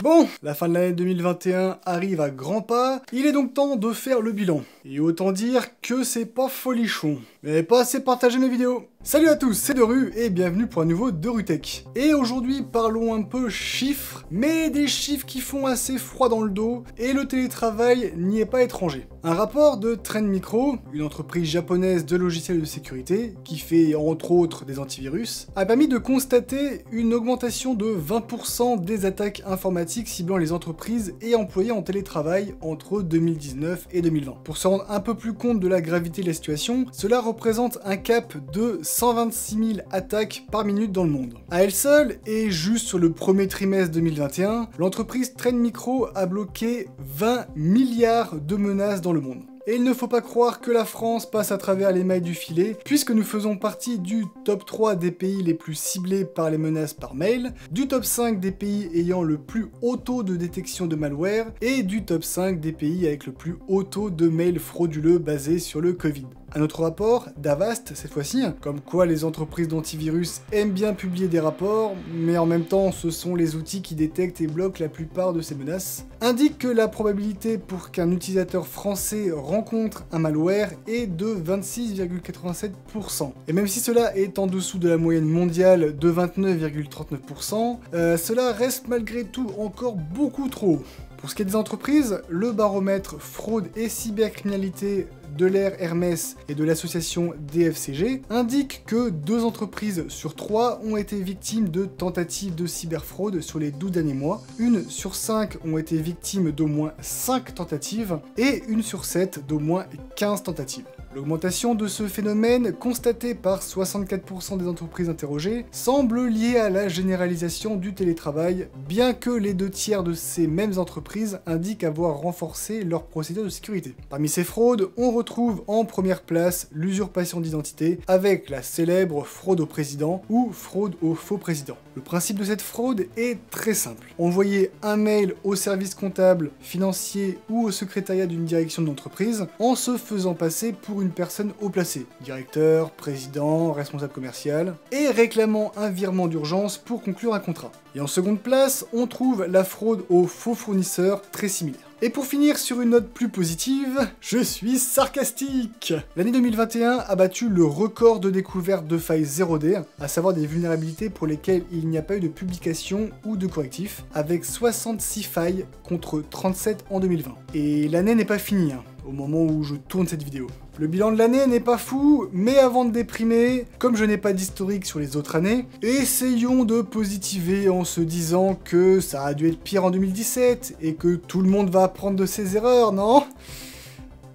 Bon, la fin de l'année 2021 arrive à grands pas, il est donc temps de faire le bilan. Et autant dire que c'est pas folichon, mais pas assez partagé mes vidéos. Salut à tous, c'est Deru et bienvenue pour un nouveau DeruTech. Et aujourd'hui parlons un peu chiffres, mais des chiffres qui font assez froid dans le dos, et le télétravail n'y est pas étranger. Un rapport de Trend Micro, une entreprise japonaise de logiciels de sécurité, qui fait entre autres des antivirus, a permis de constater une augmentation de 20% des attaques informatiques ciblant les entreprises et employés en télétravail entre 2019 et 2020. Pour se rendre un peu plus compte de la gravité de la situation, cela représente un cap de 126 000 attaques par minute dans le monde. À elle seule, et juste sur le premier trimestre 2021, l'entreprise Trend Micro a bloqué 20 milliards de menaces dans le monde. Et il ne faut pas croire que la France passe à travers les mailles du filet, puisque nous faisons partie du top 3 des pays les plus ciblés par les menaces par mail, du top 5 des pays ayant le plus haut taux de détection de malware, et du top 5 des pays avec le plus haut taux de mails frauduleux basés sur le Covid. Un autre rapport, d'Avast cette fois-ci, comme quoi les entreprises d'antivirus aiment bien publier des rapports, mais en même temps ce sont les outils qui détectent et bloquent la plupart de ces menaces, indique que la probabilité pour qu'un utilisateur français rencontre un malware est de 26,87%. Et même si cela est en dessous de la moyenne mondiale de 29,39%, cela reste malgré tout encore beaucoup trop haut. Pour ce qui est des entreprises, le baromètre fraude et cybercriminalité de l'ère Hermès et de l'association DFCG indique que 2 entreprises sur 3 ont été victimes de tentatives de cyberfraude sur les 12 derniers mois, 1 sur 5 ont été victimes d'au moins 5 tentatives et 1 sur 7 d'au moins 15 tentatives. L'augmentation de ce phénomène, constatée par 64% des entreprises interrogées, semble liée à la généralisation du télétravail, bien que les 2 tiers de ces mêmes entreprises indiquent avoir renforcé leurs procédures de sécurité. Parmi ces fraudes, on retrouve en première place l'usurpation d'identité, avec la célèbre fraude au président ou fraude au faux président. Le principe de cette fraude est très simple. Envoyer un mail au service comptable, financier ou au secrétariat d'une direction d'entreprise en se faisant passer pour une personne haut placée, directeur, président, responsable commercial, et réclamant un virement d'urgence pour conclure un contrat. Et en seconde place, on trouve la fraude aux faux fournisseurs, très similaire. Et pour finir sur une note plus positive, je suis sarcastique. L'année 2021 a battu le record de découverte de failles 0D, à savoir des vulnérabilités pour lesquelles il n'y a pas eu de publication ou de correctif, avec 66 failles contre 37 en 2020. Et l'année n'est pas finie, au moment où je tourne cette vidéo. Le bilan de l'année n'est pas fou, mais avant de déprimer, comme je n'ai pas d'historique sur les autres années, essayons de positiver en se disant que ça a dû être pire en 2017, et que tout le monde va apprendre de ses erreurs, non?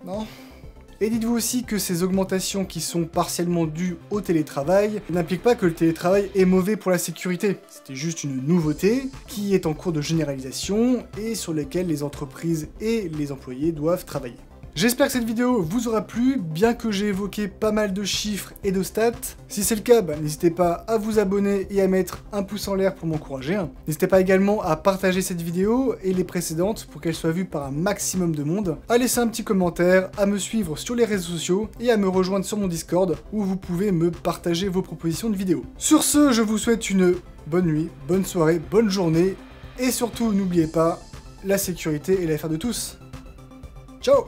Non? Et dites-vous aussi que ces augmentations qui sont partiellement dues au télétravail n'impliquent pas que le télétravail est mauvais pour la sécurité. C'était juste une nouveauté qui est en cours de généralisation et sur laquelle les entreprises et les employés doivent travailler. J'espère que cette vidéo vous aura plu, bien que j'ai évoqué pas mal de chiffres et de stats. Si c'est le cas, n'hésitez pas à vous abonner et à mettre un pouce en l'air pour m'encourager. N'hésitez pas également à partager cette vidéo et les précédentes pour qu'elles soient vues par un maximum de monde, à laisser un petit commentaire, à me suivre sur les réseaux sociaux et à me rejoindre sur mon Discord où vous pouvez me partager vos propositions de vidéos. Sur ce, je vous souhaite une bonne nuit, bonne soirée, bonne journée et surtout n'oubliez pas, la sécurité est l'affaire de tous. Ciao!